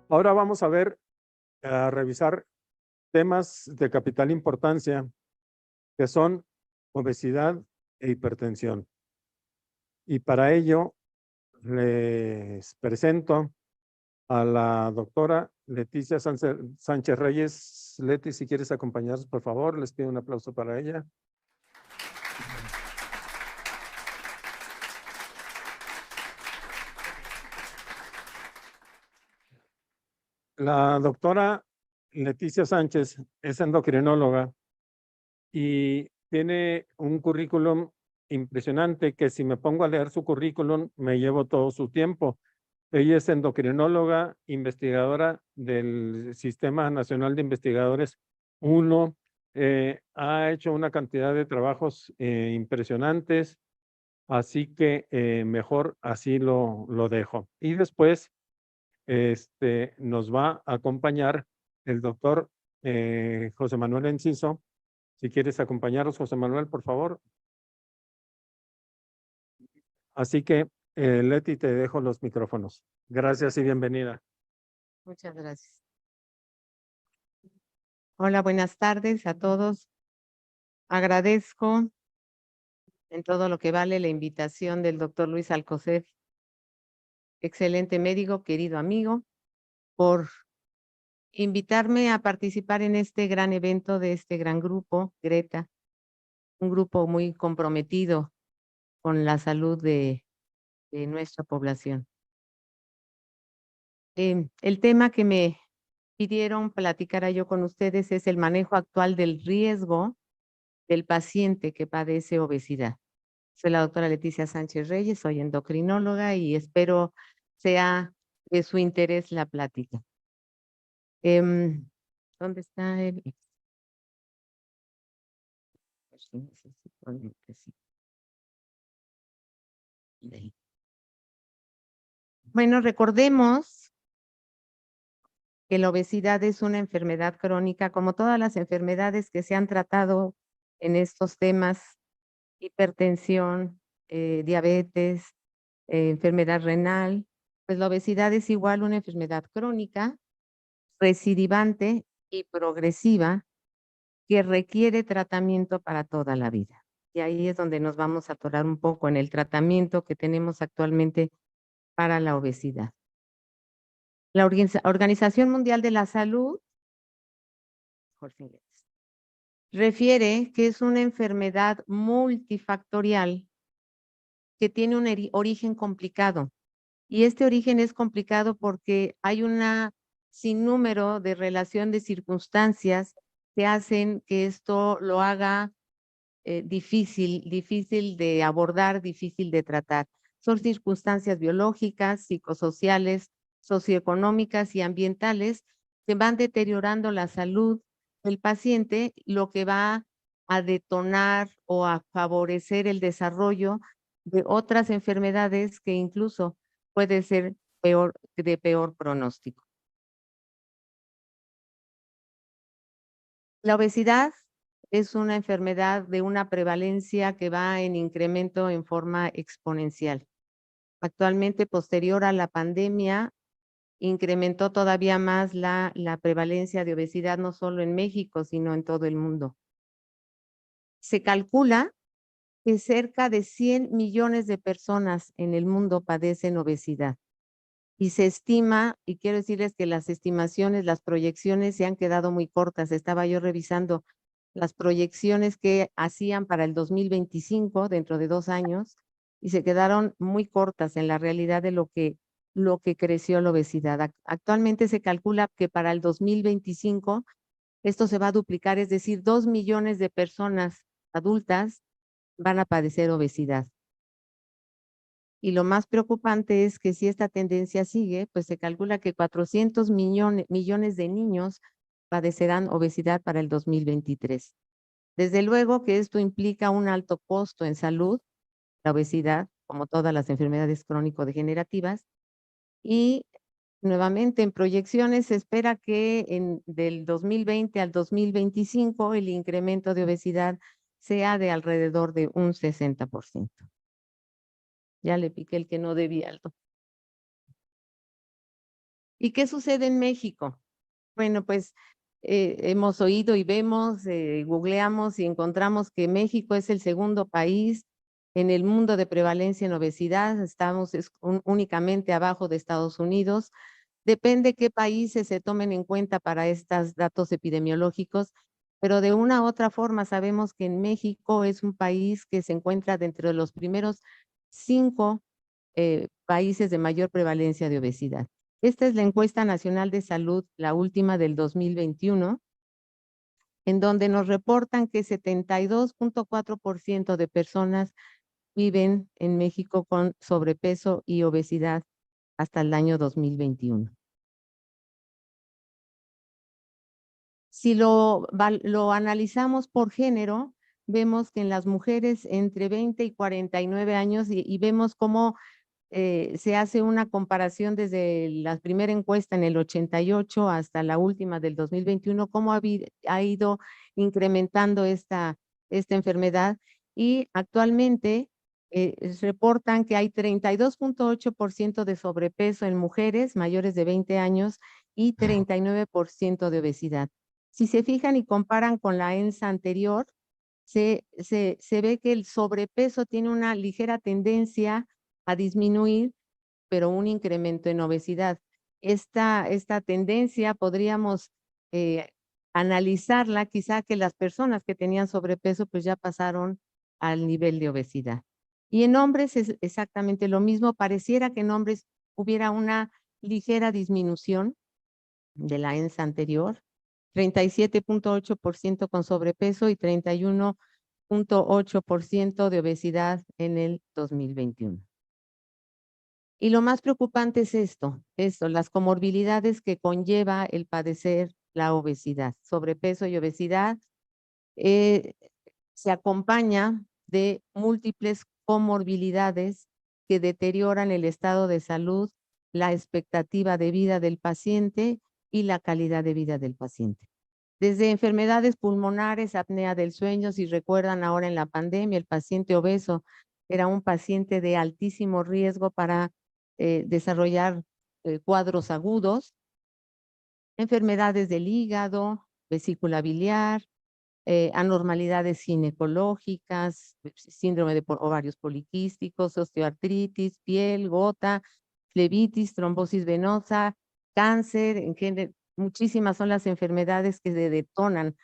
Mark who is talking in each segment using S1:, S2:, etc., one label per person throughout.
S1: Ahora vamos a revisar temas de capital importancia, que son obesidad e hipertensión. Y para ello les presento a la doctora Leticia Sánchez Reyes. Leti, si quieres acompañarnos, por favor, les pido un aplauso para ella. La doctora Leticia Sánchez es endocrinóloga y tiene un currículum impresionante que si me pongo a leer su currículum me llevo todo su tiempo. Ella es endocrinóloga, investigadora del Sistema Nacional de Investigadores 1. Ha hecho una cantidad de trabajos impresionantes, así que mejor así lo dejo. Y después nos va a acompañar el doctor José Manuel Enciso. Si quieres acompañarnos, José Manuel, por favor. Así que, Leti, te dejo los micrófonos. Gracias y bienvenida.
S2: Muchas gracias. Hola, buenas tardes a todos. Agradezco en todo lo que vale la invitación del doctor Luis Alcocer, excelente médico, querido amigo, por invitarme a participar en este gran evento de este gran grupo, Greta, un grupo muy comprometido con la salud de nuestra población. El tema que me pidieron platicara yo con ustedes es el manejo actual del riesgo del paciente que padece obesidad. Soy la doctora Leticia Sánchez Reyes, soy endocrinóloga y espero sea de su interés la plática. ¿Dónde está el? Bueno, recordemos que la obesidad es una enfermedad crónica, como todas las enfermedades que se han tratado en estos temas, hipertensión, diabetes, enfermedad renal, pues la obesidad es igual una enfermedad crónica, recidivante y progresiva que requiere tratamiento para toda la vida. Y ahí es donde nos vamos a atorar un poco en el tratamiento que tenemos actualmente para la obesidad. La Organización Mundial de la Salud refiere que es una enfermedad multifactorial que tiene un origen complicado. Y este origen es complicado porque hay una sinnúmero de relación de circunstancias que hacen que esto lo haga difícil de abordar, difícil de tratar. Son circunstancias biológicas, psicosociales, socioeconómicas y ambientales que van deteriorando la salud del paciente, lo que va a detonar o a favorecer el desarrollo de otras enfermedades que incluso puede ser de peor pronóstico. La obesidad es una enfermedad de una prevalencia que va en incremento en forma exponencial. Actualmente, posterior a la pandemia, incrementó todavía más la prevalencia de obesidad, no solo en México, sino en todo el mundo. Se calcula que cerca de 100 millones de personas en el mundo padecen obesidad. Y se estima, y quiero decirles que las estimaciones, las proyecciones se han quedado muy cortas. Estaba yo revisando las proyecciones que hacían para el 2025, dentro de 2 años, y se quedaron muy cortas en la realidad de lo que creció la obesidad. Actualmente se calcula que para el 2025 esto se va a duplicar, es decir, 2 millones de personas adultas van a padecer obesidad. Y lo más preocupante es que si esta tendencia sigue, pues se calcula que 400 millones de niños padecerán obesidad para el 2023. Desde luego que esto implica un alto costo en salud, la obesidad, como todas las enfermedades crónico-degenerativas, y Nuevamente, en proyecciones se espera que del 2020 al 2025 el incremento de obesidad sea de alrededor de un 60%. Ya le piqué el que no debía, Aldo. ¿Y qué sucede en México? Bueno, pues hemos oído y vemos, googleamos y encontramos que México es el segundo país en el mundo de prevalencia en obesidad. Estamos únicamente abajo de Estados Unidos. Depende qué países se tomen en cuenta para estos datos epidemiológicos, pero de una u otra forma sabemos que en México es un país que se encuentra dentro de los primeros 5 países de mayor prevalencia de obesidad. Esta es la encuesta nacional de salud, la última del 2021, en donde nos reportan que 72.4% de personas viven en México con sobrepeso y obesidad hasta el año 2021. Si lo analizamos por género, vemos que en las mujeres entre 20 y 49 años y vemos cómo se hace una comparación desde la primera encuesta en el 88 hasta la última del 2021, cómo ha ido incrementando esta enfermedad y actualmente reportan que hay 32.8% de sobrepeso en mujeres mayores de 20 años y 39% de obesidad. Si se fijan y comparan con la ENSA anterior, se ve que el sobrepeso tiene una ligera tendencia a disminuir, pero un incremento en obesidad. Esta tendencia podríamos analizarla, quizá que las personas que tenían sobrepeso pues ya pasaron al nivel de obesidad. Y en hombres es exactamente lo mismo, pareciera que en hombres hubiera una ligera disminución de la ENSA anterior, 37.8% con sobrepeso y 31.8% de obesidad en el 2021. Y lo más preocupante es esto, las comorbilidades que conlleva el padecer la obesidad. Sobrepeso y obesidad se acompaña de múltiples comorbilidades que deterioran el estado de salud, la expectativa de vida del paciente y la calidad de vida del paciente. Desde enfermedades pulmonares, apnea del sueño, si recuerdan ahora en la pandemia, el paciente obeso era un paciente de altísimo riesgo para desarrollar cuadros agudos, enfermedades del hígado, vesícula biliar, anormalidades ginecológicas, síndrome de ovarios poliquísticos, osteoartritis, piel, gota, flebitis, trombosis venosa, cáncer, en general, muchísimas son las enfermedades que se detonan a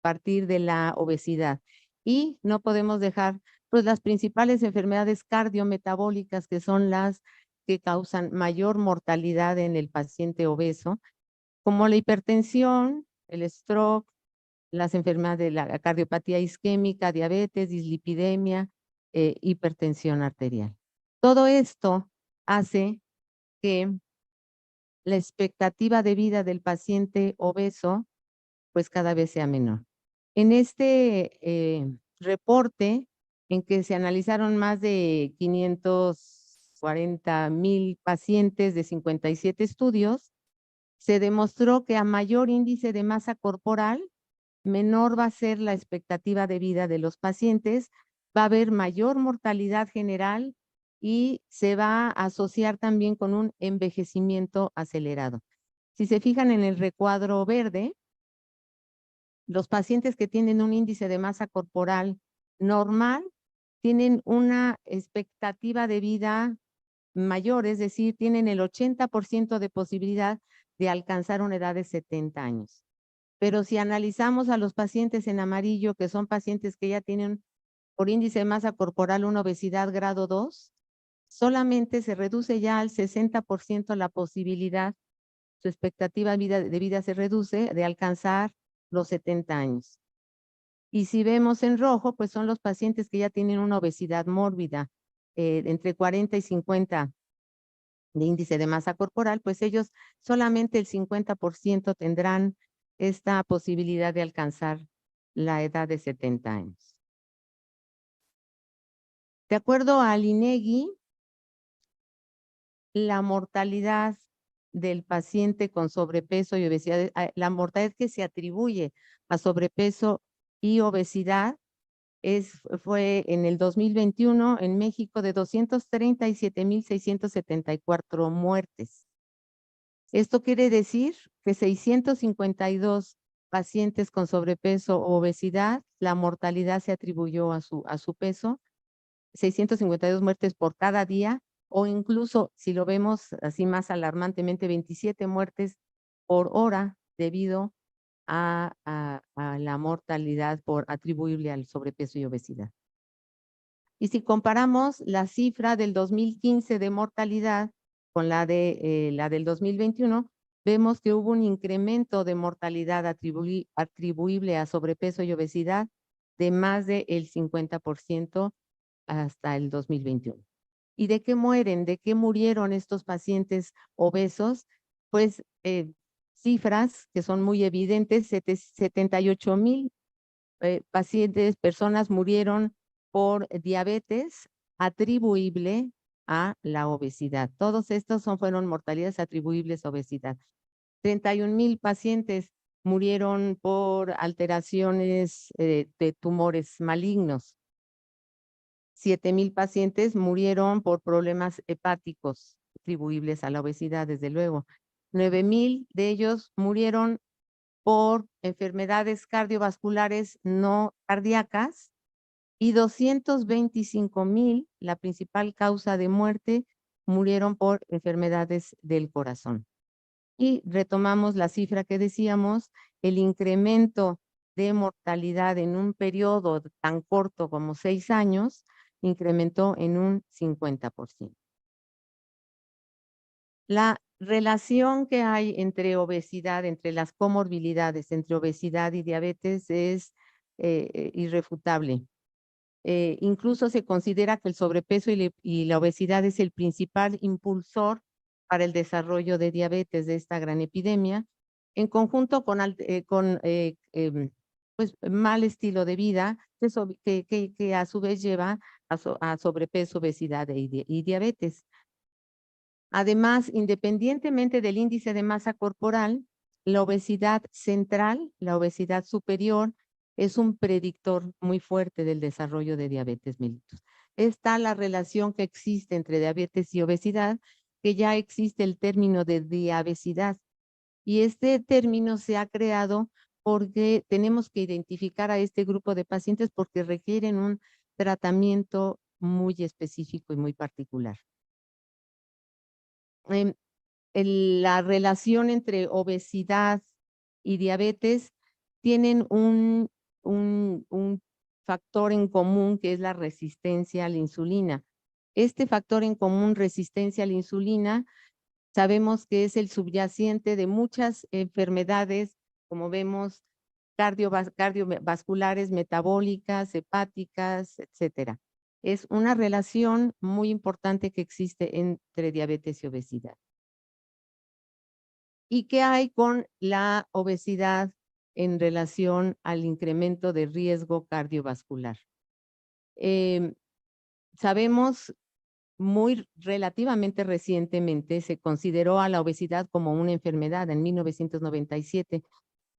S2: partir de la obesidad. Y no podemos dejar pues las principales enfermedades cardiometabólicas que son las que causan mayor mortalidad en el paciente obeso, como la hipertensión, el stroke, las enfermedades de la cardiopatía isquémica, diabetes, dislipidemia, hipertensión arterial. Todo esto hace que la expectativa de vida del paciente obeso pues cada vez sea menor. En este reporte en que se analizaron más de 540,000 pacientes de 57 estudios, se demostró que a mayor índice de masa corporal, menor va a ser la expectativa de vida de los pacientes, va a haber mayor mortalidad general y se va a asociar también con un envejecimiento acelerado. Si se fijan en el recuadro verde, los pacientes que tienen un índice de masa corporal normal tienen una expectativa de vida mayor, es decir, tienen el 80% de posibilidad de alcanzar una edad de 70 años. Pero si analizamos a los pacientes en amarillo, que son pacientes que ya tienen por índice de masa corporal una obesidad grado 2, solamente se reduce ya al 60% la posibilidad, su expectativa de vida se reduce de alcanzar los 70 años. Y si vemos en rojo, pues son los pacientes que ya tienen una obesidad mórbida, entre 40 y 50 de índice de masa corporal, pues ellos solamente el 50% tendrán esta posibilidad de alcanzar la edad de 70 años. De acuerdo al INEGI, la mortalidad del paciente con sobrepeso y obesidad, la mortalidad que se atribuye a sobrepeso y obesidad fue en el 2021 en México de 237,674 muertes. Esto quiere decir que 652 pacientes con sobrepeso o obesidad, la mortalidad se atribuyó a su peso, 652 muertes por cada día, o incluso, si lo vemos así más alarmantemente, 27 muertes por hora debido a la mortalidad atribuible al sobrepeso y obesidad. Y si comparamos la cifra del 2015 de mortalidad con la del 2021, vemos que hubo un incremento de mortalidad atribuible a sobrepeso y obesidad de más del 50% hasta el 2021. ¿Y de qué mueren? ¿De qué murieron estos pacientes obesos? Pues cifras que son muy evidentes, 78,000 personas murieron por diabetes atribuible a la obesidad. Todos estos fueron mortalidades atribuibles a obesidad. 31,000 pacientes murieron por alteraciones de tumores malignos. 7,000 pacientes murieron por problemas hepáticos atribuibles a la obesidad, desde luego. 9,000 de ellos murieron por enfermedades cardiovasculares no cardíacas y 225,000, la principal causa de muerte, murieron por enfermedades del corazón. Y retomamos la cifra que decíamos, el incremento de mortalidad en un periodo tan corto como 6 años, incrementó en un 50%. La relación que hay entre obesidad, entre las comorbilidades, entre obesidad y diabetes es irrefutable. Incluso se considera que el sobrepeso y la obesidad es el principal impulsor para el desarrollo de diabetes, de esta gran epidemia, en conjunto con pues, mal estilo de vida, que a su vez lleva a sobrepeso, obesidad y diabetes. Además, independientemente del índice de masa corporal, la obesidad central, la obesidad superior, es un predictor muy fuerte del desarrollo de diabetes mellitus. Está la relación que existe entre diabetes y obesidad, que ya existe el término de diabesidad. Y este término se ha creado porque tenemos que identificar a este grupo de pacientes porque requieren un tratamiento muy específico y muy particular. La relación entre obesidad y diabetes tienen un factor en común que es la resistencia a la insulina. Este factor en común, resistencia a la insulina, sabemos que es el subyacente de muchas enfermedades, como vemos, cardiovasculares, metabólicas, hepáticas, etcétera. Es una relación muy importante que existe entre diabetes y obesidad. ¿Y qué hay con la obesidad en relación al incremento de riesgo cardiovascular? Sabemos muy relativamente recientemente se consideró a la obesidad como una enfermedad en 1997,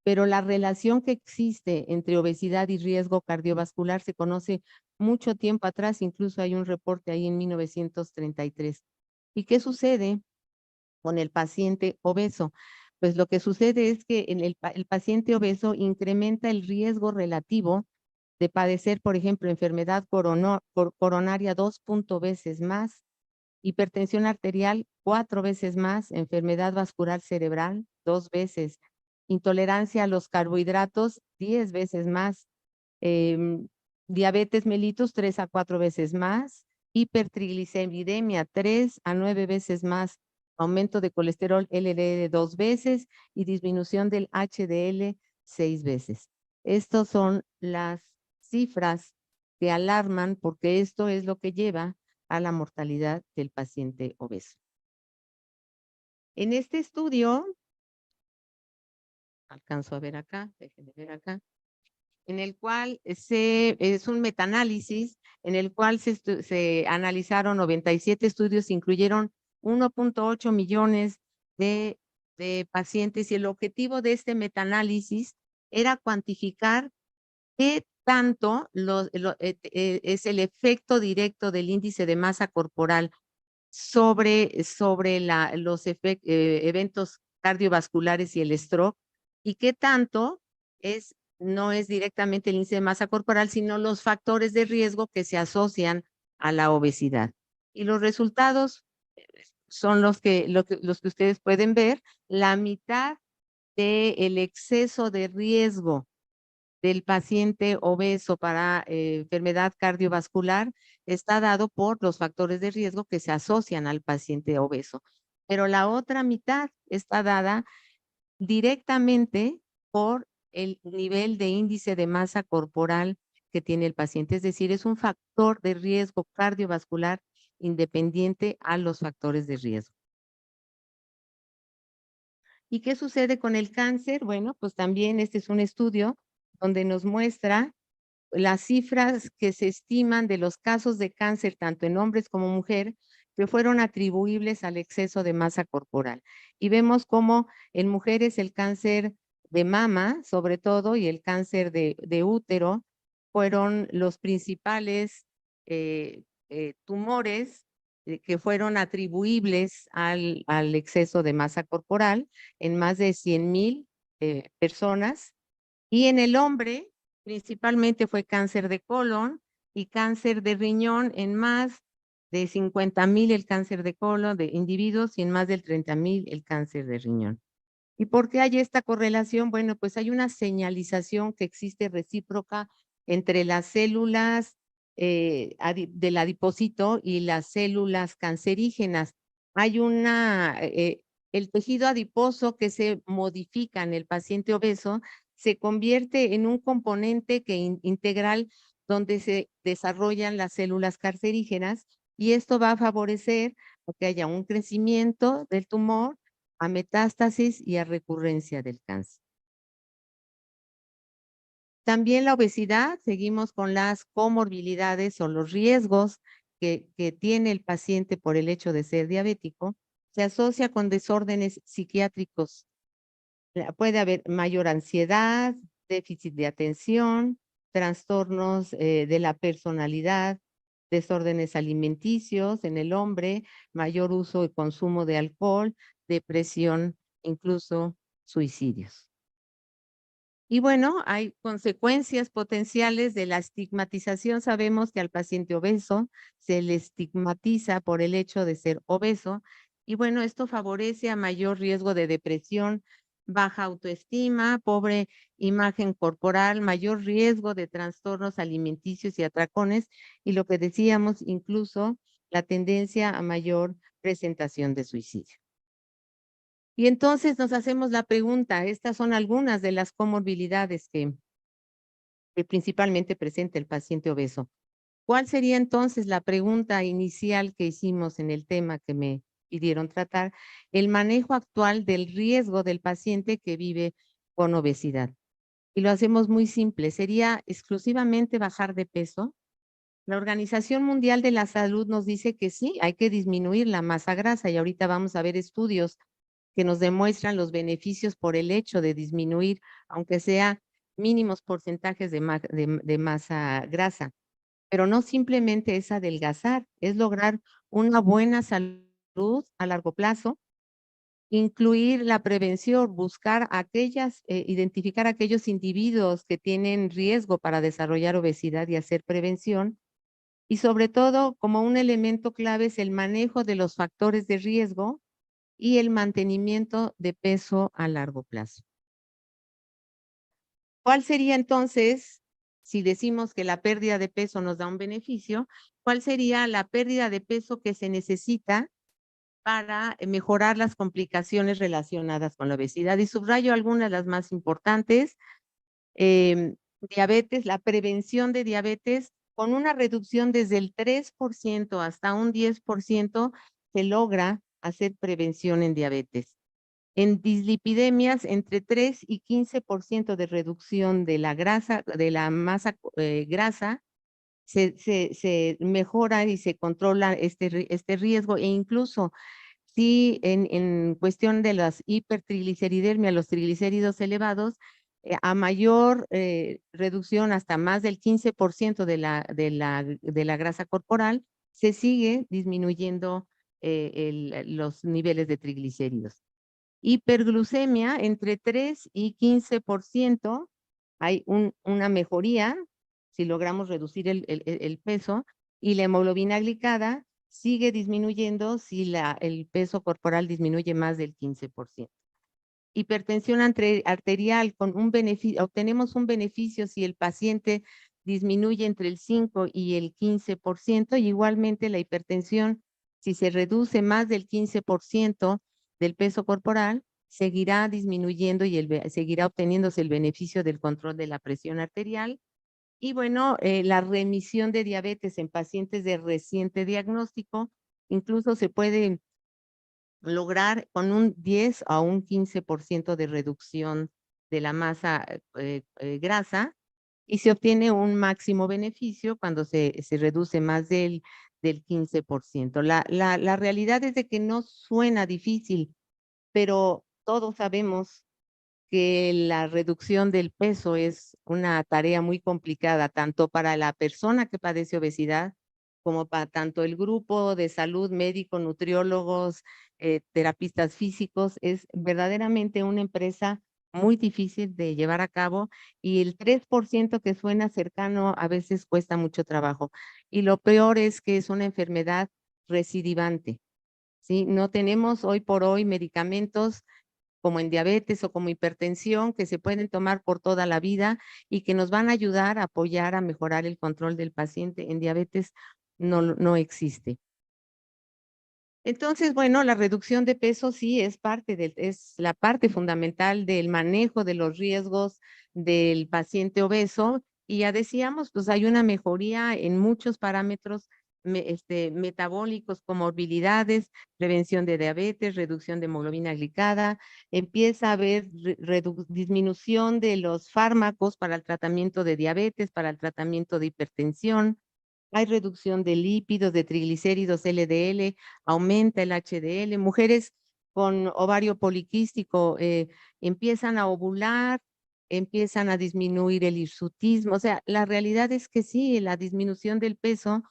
S2: pero la relación que existe entre obesidad y riesgo cardiovascular se conoce mucho tiempo atrás, incluso hay un reporte ahí en 1933. ¿Y qué sucede con el paciente obeso? Pues lo que sucede es que el paciente obeso incrementa el riesgo relativo de padecer, por ejemplo, enfermedad coronaria 2 veces más, hipertensión arterial 4 veces más, enfermedad vascular cerebral 2 veces, intolerancia a los carbohidratos 10 veces más, diabetes mellitus 3 a 4 veces más, hipertrigliceridemia 3 a 9 veces más, aumento de colesterol LDL 2 veces y disminución del HDL 6 veces. Estas son las cifras que alarman porque esto es lo que lleva a la mortalidad del paciente obeso. En este estudio, alcanzo a ver acá, déjenme ver acá, en el cual es un metaanálisis, en el cual se analizaron 97 estudios, incluyeron 1.8 millones de, de pacientes y el objetivo de este metaanálisis era cuantificar qué tanto es el efecto directo del índice de masa corporal sobre los eventos cardiovasculares y el stroke, y qué tanto no es directamente el índice de masa corporal, sino los factores de riesgo que se asocian a la obesidad. Y los resultados son los que ustedes pueden ver. La mitad del exceso de riesgo del paciente obeso para enfermedad cardiovascular está dado por los factores de riesgo que se asocian al paciente obeso. Pero la otra mitad está dada directamente por el nivel de índice de masa corporal que tiene el paciente. Es decir, es un factor de riesgo cardiovascular independiente a los factores de riesgo. ¿Y qué sucede con el cáncer? Bueno, pues también este es un estudio donde nos muestra las cifras que se estiman de los casos de cáncer, tanto en hombres como mujeres, que fueron atribuibles al exceso de masa corporal. Y vemos cómo en mujeres el cáncer de mama, sobre todo, y el cáncer de útero, fueron los principales tumores que fueron atribuibles al exceso de masa corporal en más de 100,000 personas. Y en el hombre, principalmente fue cáncer de colon y cáncer de riñón en más de 50,000 el cáncer de colon de individuos y en más del 30,000 el cáncer de riñón. ¿Y por qué hay esta correlación? Bueno, pues hay una señalización que existe recíproca entre las células del adipocito y las células cancerígenas. Hay el tejido adiposo que se modifica en el paciente obeso se convierte en un componente integral donde se desarrollan las células cancerígenas y esto va a favorecer que haya un crecimiento del tumor, a metástasis y a recurrencia del cáncer. También la obesidad, seguimos con las comorbilidades o los riesgos que tiene el paciente por el hecho de ser diabético, se asocia con desórdenes psiquiátricos. Puede haber mayor ansiedad, déficit de atención, trastornos de la personalidad, desórdenes alimenticios en el hombre, mayor uso y consumo de alcohol, depresión, incluso suicidios. Y bueno, hay consecuencias potenciales de la estigmatización. Sabemos que al paciente obeso se le estigmatiza por el hecho de ser obeso y bueno, esto favorece a mayor riesgo de depresión, baja autoestima, pobre imagen corporal, mayor riesgo de trastornos alimenticios y atracones y lo que decíamos, incluso la tendencia a mayor presentación de suicidio. Y entonces nos hacemos la pregunta, estas son algunas de las comorbilidades que principalmente presenta el paciente obeso. ¿Cuál sería entonces la pregunta inicial que hicimos en el tema que me pidieron tratar? El manejo actual del riesgo del paciente que vive con obesidad. Y lo hacemos muy simple, sería exclusivamente bajar de peso. La Organización Mundial de la Salud nos dice que sí, hay que disminuir la masa grasa y ahorita vamos a ver estudios que nos demuestran los beneficios por el hecho de disminuir, aunque sea mínimos porcentajes de masa grasa. Pero no simplemente es adelgazar, es lograr una buena salud a largo plazo, incluir la prevención, buscar identificar aquellos individuos que tienen riesgo para desarrollar obesidad y hacer prevención. Y sobre todo, como un elemento clave es el manejo de los factores de riesgo y el mantenimiento de peso a largo plazo. ¿Cuál sería entonces, si decimos que la pérdida de peso nos da un beneficio, cuál sería la pérdida de peso que se necesita para mejorar las complicaciones relacionadas con la obesidad? Y subrayo algunas de las más importantes. Diabetes, la prevención de diabetes, con una reducción desde el 3% hasta un 10%, se logra hacer prevención en diabetes. En dislipidemias, entre 3 y 15% de reducción de la grasa, de la masa grasa, se mejora y se controla este riesgo e incluso sí, en cuestión de las hipertrigliceridemia, los triglicéridos elevados, a mayor reducción hasta más del 15% de la grasa corporal, se sigue disminuyendo los niveles de triglicéridos. Hiperglucemia, entre 3 y 15%, hay una mejoría si logramos reducir el peso, y la hemoglobina glicada sigue disminuyendo si el peso corporal disminuye más del 15%. Hipertensión arterial, con un beneficio, obtenemos un beneficio si el paciente disminuye entre el 5 y el 15%, y igualmente la hipertensión, si se reduce más del 15% del peso corporal, seguirá disminuyendo y seguirá obteniéndose el beneficio del control de la presión arterial. Y bueno, la remisión de diabetes en pacientes de reciente diagnóstico incluso se puede lograr con un 10 a un 15% de reducción de la masa grasa, y se obtiene un máximo beneficio cuando se reduce más del 15%. La realidad es de que no suena difícil, pero todos sabemos que la reducción del peso es una tarea muy complicada, tanto para la persona que padece obesidad, como para tanto el grupo de salud, médico, nutriólogos, terapistas físicos. Es verdaderamente una empresa muy difícil de llevar a cabo, y el 3% que suena cercano a veces cuesta mucho trabajo. Y lo peor es que es una enfermedad recidivante, ¿sí? No tenemos hoy por hoy medicamentos como en diabetes o como hipertensión, que se pueden tomar por toda la vida y que nos van a ayudar a apoyar a mejorar el control del paciente. En diabetes no existe. Entonces, bueno, la reducción de peso sí es es la parte fundamental del manejo de los riesgos del paciente obeso. Y ya decíamos, pues hay una mejoría en muchos parámetros metabólicos, comorbilidades, prevención de diabetes, reducción de hemoglobina glicada. Empieza a haber disminución de los fármacos para el tratamiento de diabetes, para el tratamiento de hipertensión. Hay reducción de lípidos, de triglicéridos LDL, aumenta el HDL. Mujeres con ovario poliquístico empiezan a ovular, empiezan a disminuir el hirsutismo. O sea, la realidad es que sí, la disminución del peso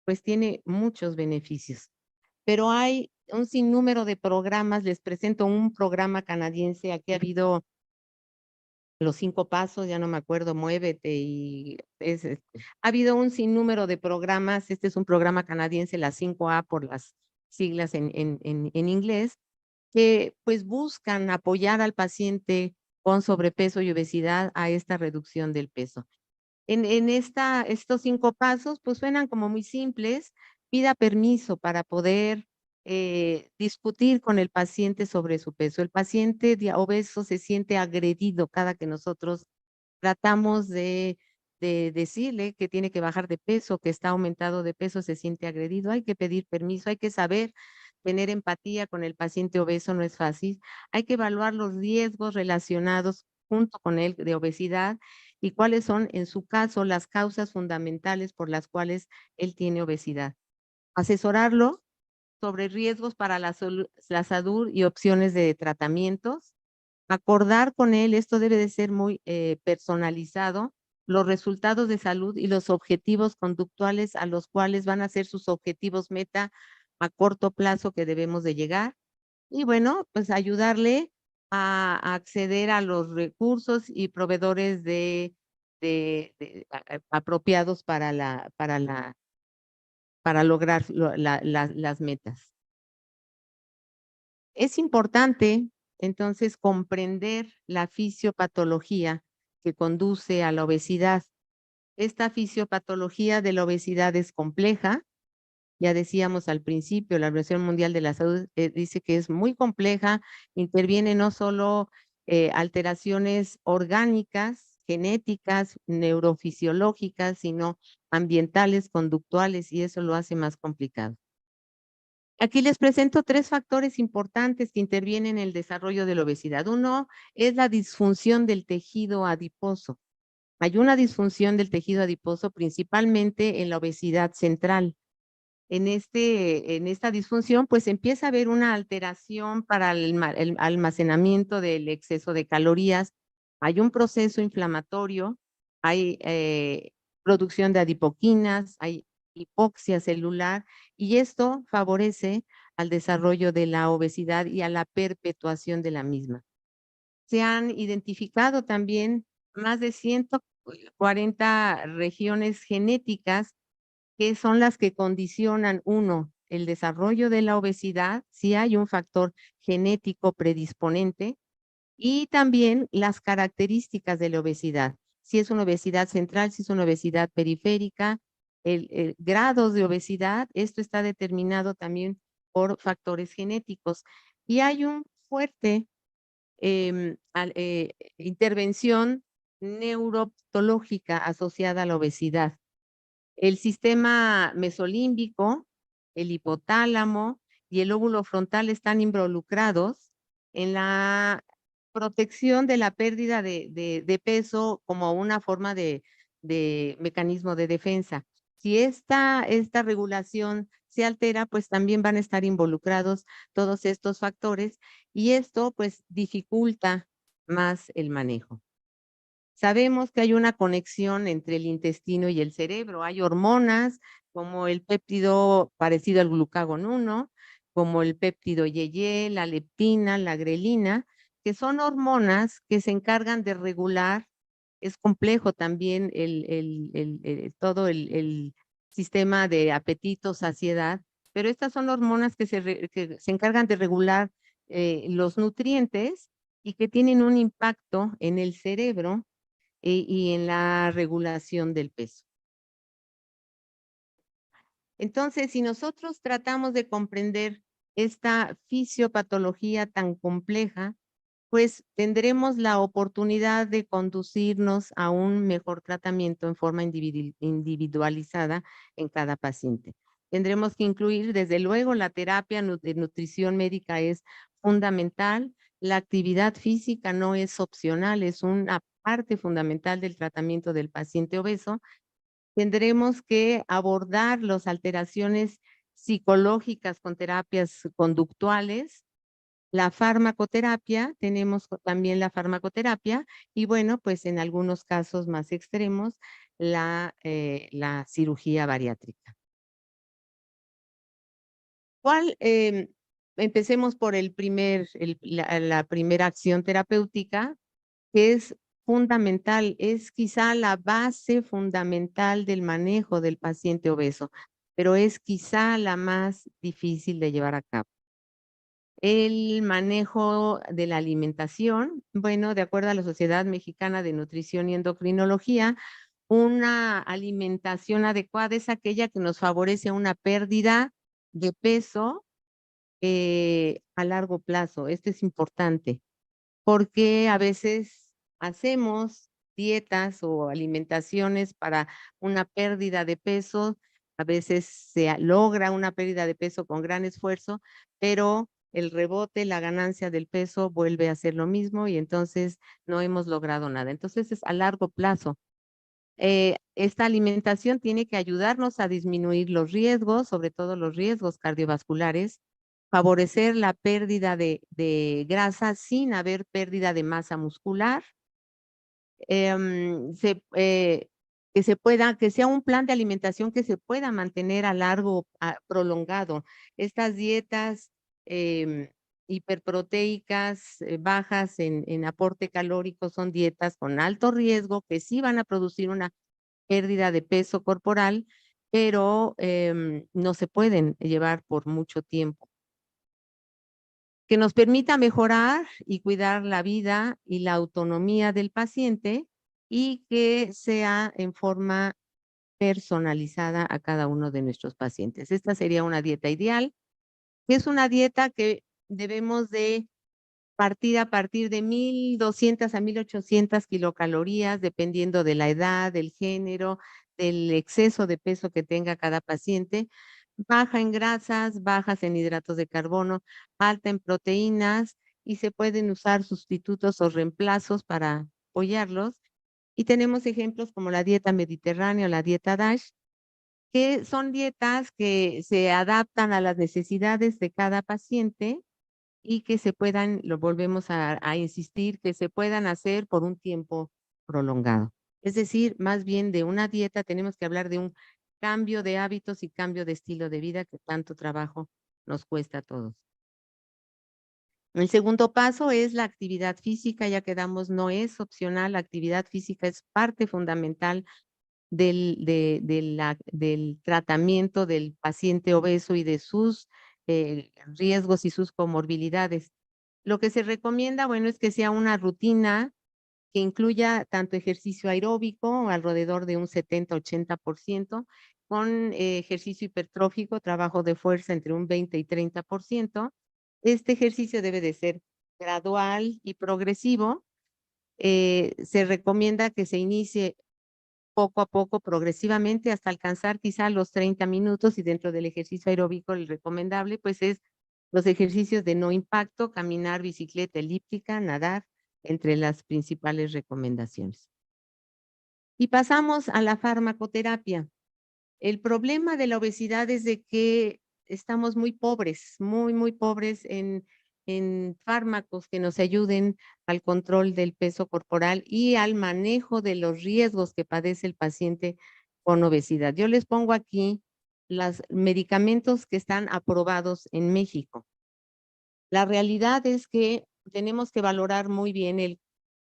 S2: pues tiene muchos beneficios. Pero hay un sinnúmero de programas. Les presento un programa canadiense. Aquí ha habido los 5 pasos, ya no me acuerdo, muévete, y ha habido un sinnúmero de programas. Este es un programa canadiense, la 5A por las siglas en inglés, que pues buscan apoyar al paciente con sobrepeso y obesidad a esta reducción del peso. Estos 5 pasos pues suenan como muy simples. Pida permiso para poder discutir con el paciente sobre su peso. El paciente obeso se siente agredido cada que nosotros tratamos de decirle que tiene que bajar de peso, que está aumentado de peso, se siente agredido. Hay que pedir permiso, hay que saber tener empatía con el paciente obeso, no es fácil. Hay que evaluar los riesgos relacionados junto con él de obesidad, y cuáles son, en su caso, las causas fundamentales por las cuales él tiene obesidad. Asesorarlo sobre riesgos para la salud y opciones de tratamientos. Acordar con él, esto debe de ser muy personalizado, los resultados de salud y los objetivos conductuales a los cuales van a ser sus objetivos meta a corto plazo que debemos de llegar. Y bueno, pues ayudarle a acceder a los recursos y proveedores apropiados para lograr las metas. Es importante entonces comprender la fisiopatología que conduce a la obesidad. Esta fisiopatología de la obesidad es compleja. Ya decíamos al principio, la Organización Mundial de la Salud dice que es muy compleja. Interviene no solo alteraciones orgánicas, genéticas, neurofisiológicas, sino ambientales, conductuales, y eso lo hace más complicado. Aquí les presento 3 factores importantes que intervienen en el desarrollo de la obesidad. Uno es la disfunción del tejido adiposo. Hay una disfunción del tejido adiposo principalmente en la obesidad central. en esta disfunción, pues empieza a haber una alteración para el almacenamiento del exceso de calorías. Hay un proceso inflamatorio, hay producción de adipoquinas, hay hipoxia celular, y esto favorece al desarrollo de la obesidad y a la perpetuación de la misma. Se han identificado también más de 140 regiones genéticas que son las que condicionan, uno, el desarrollo de la obesidad, si hay un factor genético predisponente, y también las características de la obesidad. Si es una obesidad central, si es una obesidad periférica, el grados de obesidad, esto está determinado también por factores genéticos. Y hay un fuerte intervención neuropatológica asociada a la obesidad. El sistema mesolímbico, el hipotálamo y el lóbulo frontal están involucrados en la protección de la pérdida de peso como una forma de mecanismo de defensa. Si esta regulación se altera, pues también van a estar involucrados todos estos factores, y esto pues dificulta más el manejo. Sabemos que hay una conexión entre el intestino y el cerebro. Hay hormonas como el péptido parecido al glucagón 1, como el péptido YY, la leptina, la grelina, que son hormonas que se encargan de regular. Es complejo también todo el sistema de apetito, saciedad, pero estas son hormonas que se encargan de regular los nutrientes y que tienen un impacto en el cerebro y en la regulación del peso. Entonces, si nosotros tratamos de comprender esta fisiopatología tan compleja, pues tendremos la oportunidad de conducirnos a un mejor tratamiento en forma individualizada en cada paciente. Tendremos que incluir, desde luego, la terapia de nutrición médica es fundamental. La actividad física no es opcional, es una parte fundamental del tratamiento del paciente obeso. Tendremos que abordar las alteraciones psicológicas con terapias conductuales, la farmacoterapia, tenemos también la farmacoterapia, y bueno, pues en algunos casos más extremos, la cirugía bariátrica. Empecemos por la primera acción terapéutica, que es fundamental, es quizá la base fundamental del manejo del paciente obeso, pero es quizá la más difícil de llevar a cabo. El manejo de la alimentación, bueno, de acuerdo a la Sociedad Mexicana de Nutrición y Endocrinología, una alimentación adecuada es aquella que nos favorece una pérdida de peso a largo plazo. Esto es importante porque a veces hacemos dietas o alimentaciones para una pérdida de peso, a veces se logra una pérdida de peso con gran esfuerzo, pero el rebote, la ganancia del peso vuelve a ser lo mismo y entonces no hemos logrado nada. Entonces es a largo plazo. Esta alimentación tiene que ayudarnos a disminuir los riesgos, sobre todo los riesgos cardiovasculares, favorecer la pérdida de grasa sin haber pérdida de masa muscular, que sea un plan de alimentación que se pueda mantener a largo, prolongado. Estas dietas hiperproteicas, bajas en aporte calórico, son dietas con alto riesgo que sí van a producir una pérdida de peso corporal, pero no se pueden llevar por mucho tiempo. Que nos permita mejorar y cuidar la vida y la autonomía del paciente, y que sea en forma personalizada a cada uno de nuestros pacientes. Esta sería una dieta ideal. Es una dieta que debemos de partir a partir de 1,200 a 1,800 kilocalorías, dependiendo de la edad, del género, del exceso de peso que tenga cada paciente. Baja en grasas, bajas en hidratos de carbono, alta en proteínas, y se pueden usar sustitutos o reemplazos para apoyarlos. Y tenemos ejemplos como la dieta mediterránea o la dieta DASH, que son dietas que se adaptan a las necesidades de cada paciente y que se puedan, lo volvemos a insistir, que se puedan hacer por un tiempo prolongado. Es decir, más bien de una dieta tenemos que hablar de un cambio de hábitos y cambio de estilo de vida que tanto trabajo nos cuesta a todos. El segundo paso es la actividad física, ya quedamos, no es opcional, la actividad física es parte fundamental del tratamiento del paciente obeso y de sus riesgos y sus comorbilidades. Lo que se recomienda, bueno, es que sea una rutina que incluya tanto ejercicio aeróbico, alrededor de un 70-80%, con ejercicio hipertrófico, trabajo de fuerza entre un 20 y 30%. Este ejercicio debe de ser gradual y progresivo. Se recomienda que se inicie poco a poco, progresivamente, hasta alcanzar quizá los 30 minutos, y dentro del ejercicio aeróbico el recomendable pues es los ejercicios de no impacto, caminar, bicicleta elíptica, nadar, entre las principales recomendaciones. Y pasamos a la farmacoterapia. El problema de la obesidad es de que estamos muy pobres, muy pobres en fármacos que nos ayuden al control del peso corporal y al manejo de los riesgos que padece el paciente con obesidad. Yo les pongo aquí los medicamentos que están aprobados en México. La realidad es que tenemos que valorar muy bien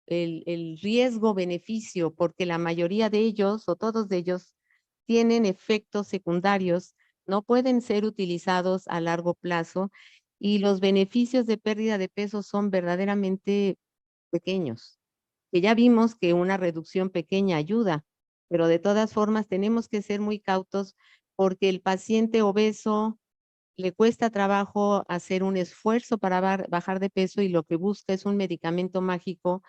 S2: el riesgo-beneficio, porque la mayoría de ellos o todos de ellos tienen efectos secundarios, no pueden ser utilizados a largo plazo y los beneficios de pérdida de peso son verdaderamente pequeños. Que ya vimos que una reducción pequeña ayuda, pero de todas formas tenemos que ser muy cautos porque el paciente obeso le cuesta trabajo hacer un esfuerzo para bajar de peso y lo que busca es un medicamento mágico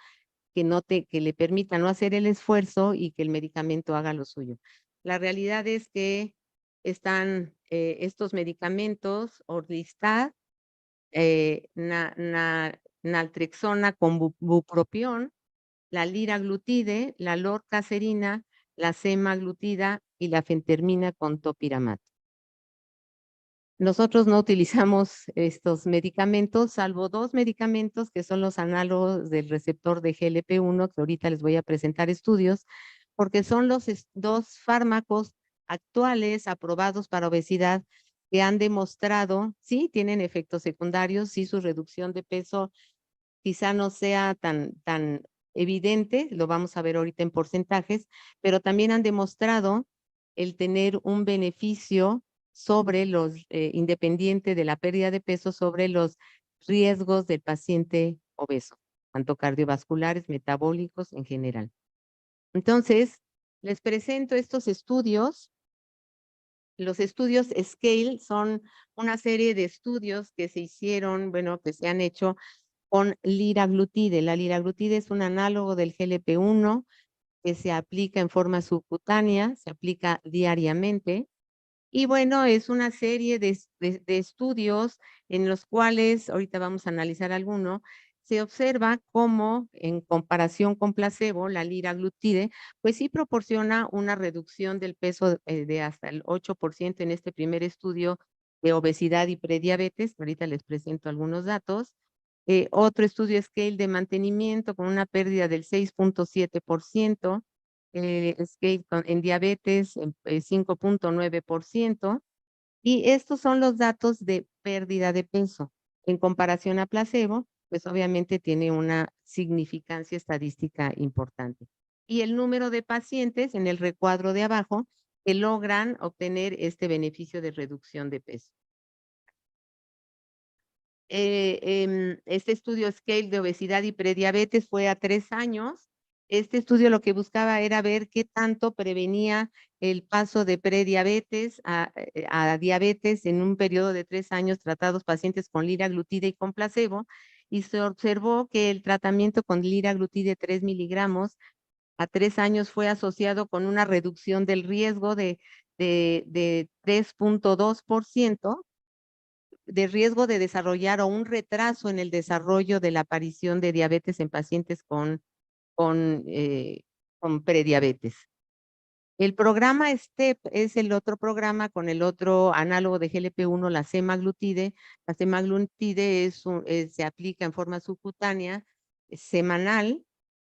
S2: que le permita no hacer el esfuerzo y que el medicamento haga lo suyo. La realidad es que están estos medicamentos, Orlistat, naltrexona con bupropión, la liraglutide, la lorcacerina, la semaglutida y la fentermina con topiramat. Nosotros no utilizamos estos medicamentos, salvo dos medicamentos que son los análogos del receptor de GLP-1, que ahorita les voy a presentar estudios, porque son los dos fármacos actuales aprobados para obesidad que han demostrado, sí, tienen efectos secundarios, sí, su reducción de peso quizá no sea tan evidente, lo vamos a ver ahorita en porcentajes, pero también han demostrado el tener un beneficio sobre los, independiente de la pérdida de peso, sobre los riesgos del paciente obeso, tanto cardiovasculares, metabólicos en general. Entonces, les presento estos estudios. Los estudios SCALE son una serie de estudios que se hicieron, bueno, que se han hecho con liraglutide. La liraglutide es un análogo del GLP-1 que se aplica en forma subcutánea, se aplica diariamente. Y bueno, es una serie de estudios en los cuales, ahorita vamos a analizar alguno, se observa cómo en comparación con placebo, la liraglutide, pues sí proporciona una reducción del peso de hasta el 8% en este primer estudio de obesidad y prediabetes. Ahorita les presento algunos datos. Otro estudio SCALE de mantenimiento con una pérdida del 6.7%, SCALE en diabetes 5.9%, y estos son los datos de pérdida de peso. En comparación a placebo, pues obviamente tiene una significancia estadística importante. Y el número de pacientes en el recuadro de abajo que logran obtener este beneficio de reducción de peso. Este estudio SCALE de obesidad y prediabetes fue a 3 años. Este estudio lo que buscaba era ver qué tanto prevenía el paso de prediabetes a diabetes en un periodo de 3 años tratados pacientes con liraglutide y con placebo, y se observó que el tratamiento con liraglutide 3 miligramos a 3 años fue asociado con una reducción del riesgo de 3.2%, de riesgo de desarrollar o un retraso en el desarrollo de la aparición de diabetes en pacientes con prediabetes. El programa STEP es el otro programa con el otro análogo de GLP-1, la semaglutide. La semaglutide se aplica en forma subcutánea, semanal,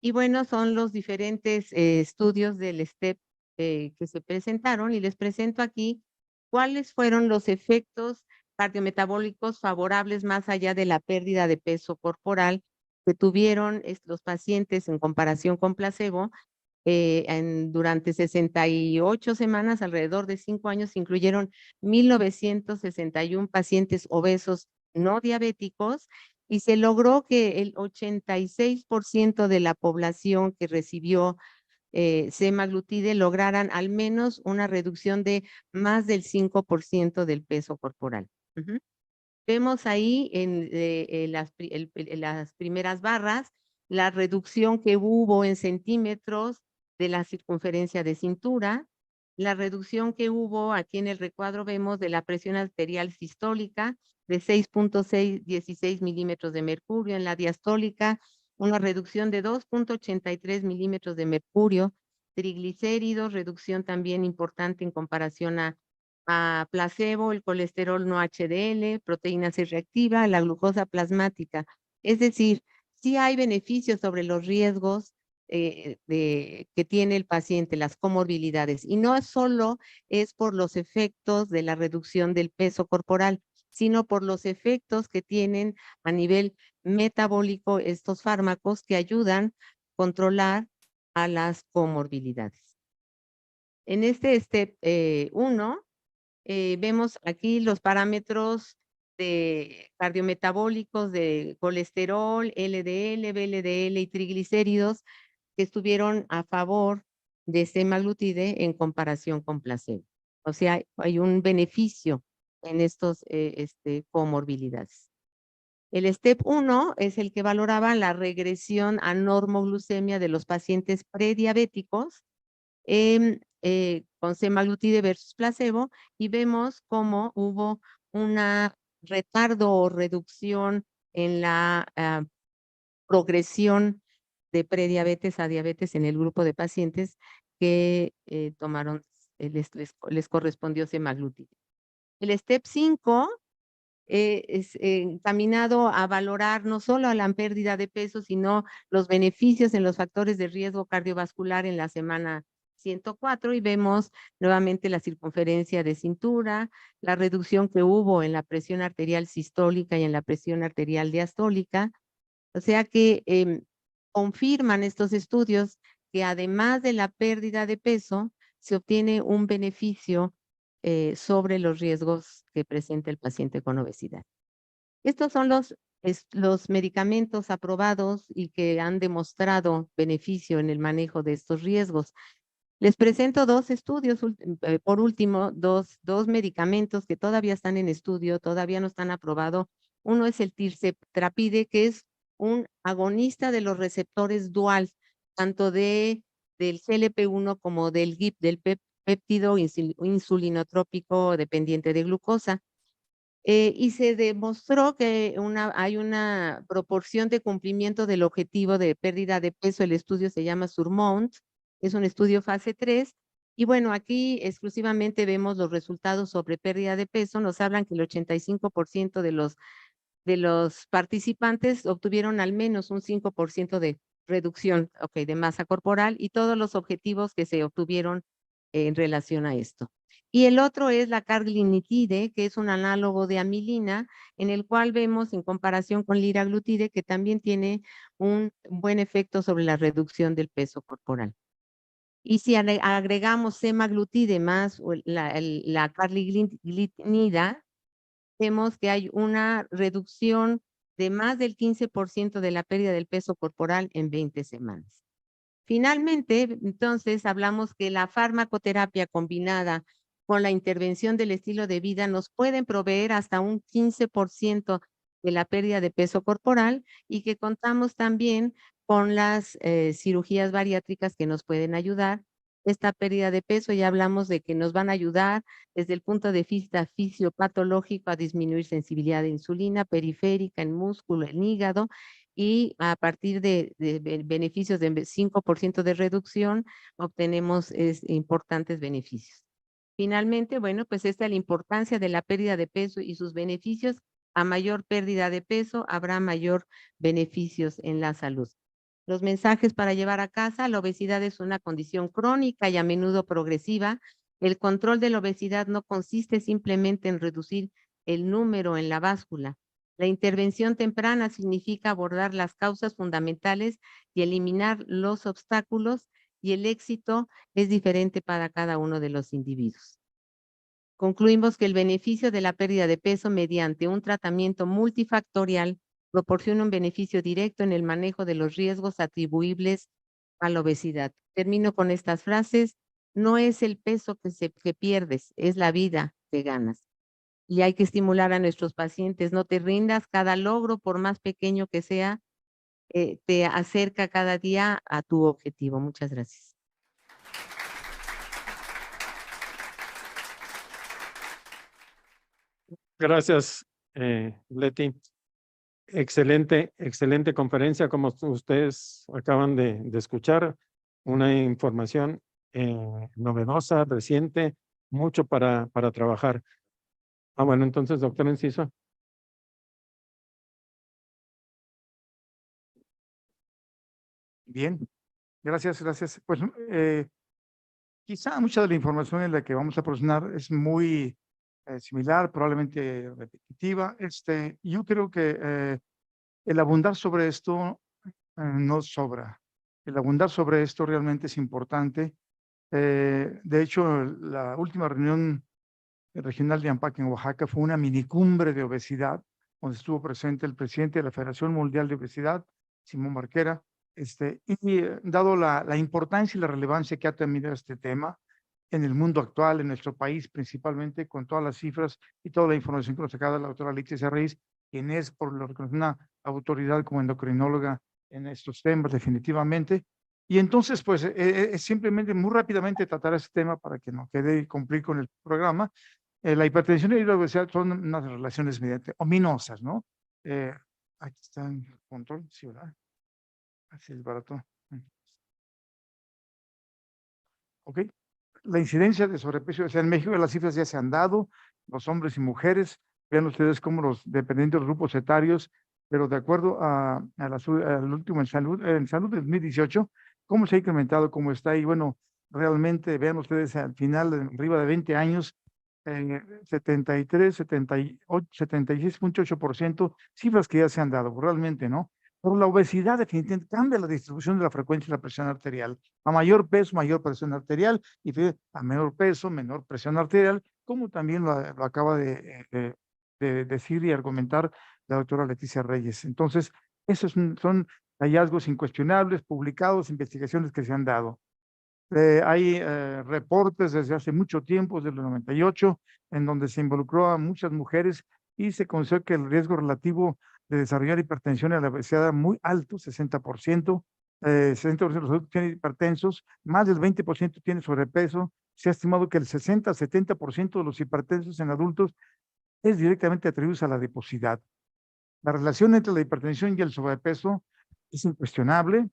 S2: y bueno, son los diferentes estudios del STEP que se presentaron, y les presento aquí cuáles fueron los efectos cardiometabólicos favorables más allá de la pérdida de peso corporal que tuvieron los pacientes en comparación con placebo. Durante 68 semanas, alrededor de 5 años, incluyeron 1,961 pacientes obesos no diabéticos, y se logró que el 86% de la población que recibió semaglutide lograran al menos una reducción de más del 5% del peso corporal. Ujú. Vemos ahí en las primeras barras la reducción que hubo en centímetros de la circunferencia de cintura, la reducción que hubo aquí en el recuadro vemos de la presión arterial sistólica de 6,16 milímetros de mercurio, en la diastólica una reducción de 2,83 milímetros de mercurio, triglicéridos, reducción también importante en comparación a placebo, el colesterol no HDL, proteína C reactiva, la glucosa plasmática. Es decir, sí hay beneficios sobre los riesgos que tiene el paciente, las comorbilidades. Y no solo es por los efectos de la reducción del peso corporal, sino por los efectos que tienen a nivel metabólico estos fármacos que ayudan a controlar a las comorbilidades. En este STEP 1, vemos aquí los parámetros de cardiometabólicos de colesterol, LDL, VLDL y triglicéridos que estuvieron a favor de semaglutide en comparación con placebo. O sea, hay un beneficio en estos comorbilidades. El STEP 1 es el que valoraba la regresión a normoglucemia de los pacientes prediabéticos con semaglutide versus placebo, y vemos cómo hubo una retardo o reducción en la progresión de prediabetes a diabetes en el grupo de pacientes que tomaron, les correspondió semaglutide. El STEP 5 es encaminado a valorar no solo a la pérdida de peso, sino los beneficios en los factores de riesgo cardiovascular en la semana 104, y vemos nuevamente la circunferencia de cintura, la reducción que hubo en la presión arterial sistólica y en la presión arterial diastólica. O sea que confirman estos estudios que además de la pérdida de peso, se obtiene un beneficio sobre los riesgos que presenta el paciente con obesidad. Estos son los medicamentos aprobados y que han demostrado beneficio en el manejo de estos riesgos. Les presento dos estudios, por último, dos medicamentos que todavía están en estudio, todavía no están aprobados. Uno es el tirzepatide, que es un agonista de los receptores dual, tanto del GLP-1 como del GIP, del péptido insulinotrópico dependiente de glucosa. Y se demostró que hay una proporción de cumplimiento del objetivo de pérdida de peso. El estudio se llama SURMOUNT, es un estudio fase 3. Y bueno, aquí exclusivamente vemos los resultados sobre pérdida de peso. Nos hablan que el 85% de los participantes obtuvieron al menos un 5% de reducción, de masa corporal, y todos los objetivos que se obtuvieron en relación a esto. Y el otro es la cagrilintide, que es un análogo de amilina, en el cual vemos en comparación con liraglutide que también tiene un buen efecto sobre la reducción del peso corporal. Y si agregamos semaglutide más la carglitinida, vemos que hay una reducción de más del 15% de la pérdida del peso corporal en 20 semanas. Finalmente, entonces, hablamos que la farmacoterapia combinada con la intervención del estilo de vida nos pueden proveer hasta un 15% de la pérdida de peso corporal, y que contamos también con las cirugías bariátricas que nos pueden ayudar. Esta pérdida de peso ya hablamos de que nos van a ayudar desde el punto de vista fisiopatológico a disminuir sensibilidad de insulina periférica, en músculo, en hígado, y a partir de beneficios de 5% de reducción, obtenemos importantes beneficios. Finalmente, bueno, pues esta es la importancia de la pérdida de peso y sus beneficios. A mayor pérdida de peso, habrá mayor beneficios en la salud. Los mensajes para llevar a casa: la obesidad es una condición crónica y a menudo progresiva. El control de la obesidad no consiste simplemente en reducir el número en la báscula. La intervención temprana significa abordar las causas fundamentales y eliminar los obstáculos, y el éxito es diferente para cada uno de los individuos. Concluimos que el beneficio de la pérdida de peso mediante un tratamiento multifactorial proporciona un beneficio directo en el manejo de los riesgos atribuibles a la obesidad. Termino con estas frases: no es el peso que pierdes, es la vida que ganas. Y hay que estimular a nuestros pacientes: no te rindas, cada logro, por más pequeño que sea, te acerca cada día a tu objetivo. Muchas gracias.
S1: Gracias, Leti. Excelente conferencia, como ustedes acaban de escuchar. Una información novedosa, reciente, mucho para trabajar. Bueno, entonces, doctor Enciso.
S3: Bien, gracias. Pues quizá mucha de la información en la que vamos a proporcionar es muy similar, probablemente repetitiva. Yo creo que el abundar sobre esto no sobra. El abundar sobre esto realmente es importante. De hecho, la última reunión regional de AMPAC en Oaxaca fue una minicumbre de obesidad, donde estuvo presente el presidente de la Federación Mundial de Obesidad, Simón Barquera, dado la importancia y la relevancia que ha tenido este tema en el mundo actual, en nuestro país principalmente, con todas las cifras y toda la información que nos acaba la doctora Leticia Reyes, quien es por lo reconocida una autoridad como endocrinóloga en estos temas, definitivamente. Y entonces, pues, simplemente muy rápidamente tratar este tema para que no quede cumplir con el programa. La hipertensión y la obesidad son unas relaciones mediante ominosas, ¿no? Aquí está el control, sí, ¿verdad? Así es barato. Ok. La incidencia de sobrepeso, o sea, en México las cifras ya se han dado, los hombres y mujeres, vean ustedes cómo dependiendo de los grupos etarios, pero de acuerdo al último en salud de 2018, cómo se ha incrementado, cómo está ahí. Bueno, realmente vean ustedes al final, arriba de 20 años, 73, 78, 76.8%, cifras que ya se han dado, realmente, ¿no? Pero la obesidad definitivamente cambia la distribución de la frecuencia de la presión arterial. A mayor peso, mayor presión arterial, y a menor peso, menor presión arterial, como también lo acaba de decir y argumentar la doctora Leticia Reyes. Entonces, esos son hallazgos incuestionables, publicados, investigaciones que se han dado. Hay reportes desde hace mucho tiempo, desde el 98, en donde se involucró a muchas mujeres y se conoció que el riesgo relativo de desarrollar hipertensión y la obesidad era muy alto, 60%. 60% de los adultos tienen hipertensos, más del 20% tienen sobrepeso. Se ha estimado que el 60-70% de los hipertensos en adultos es directamente atribuido a la adiposidad. La relación entre la hipertensión y el sobrepeso es incuestionable.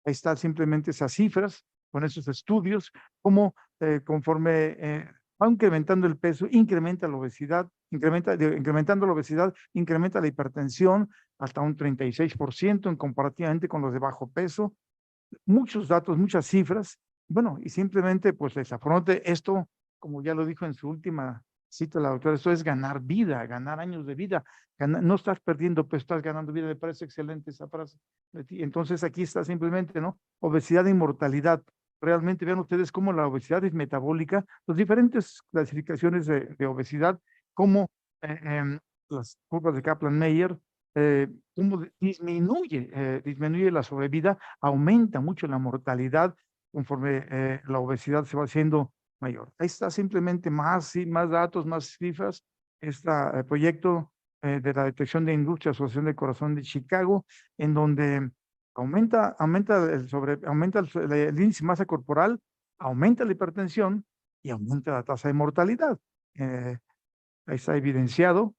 S3: Ahí están simplemente esas cifras con esos estudios, cómo conforme va incrementando el peso, incrementa la obesidad, incrementando la obesidad, incrementa la hipertensión hasta un 36% en comparativamente con los de bajo peso. Muchos datos, muchas cifras. Bueno, y simplemente, pues desafortunadamente, esto, como ya lo dijo en su última cita la doctora, esto es ganar vida, ganar años de vida. No estás perdiendo, pues estás ganando vida. Me parece excelente esa frase. Entonces, aquí está simplemente, ¿no? Obesidad e inmortalidad. Realmente vean ustedes cómo la obesidad es metabólica, las diferentes clasificaciones de obesidad, como las curvas de Kaplan-Meier, cómo disminuye la sobrevida, aumenta mucho la mortalidad conforme la obesidad se va haciendo mayor. Ahí está simplemente más datos, más cifras. Este proyecto de la detección de industria, Asociación del Corazón de Chicago, en donde aumenta el índice de masa corporal, aumenta la hipertensión y aumenta la tasa de mortalidad. Ahí está evidenciado.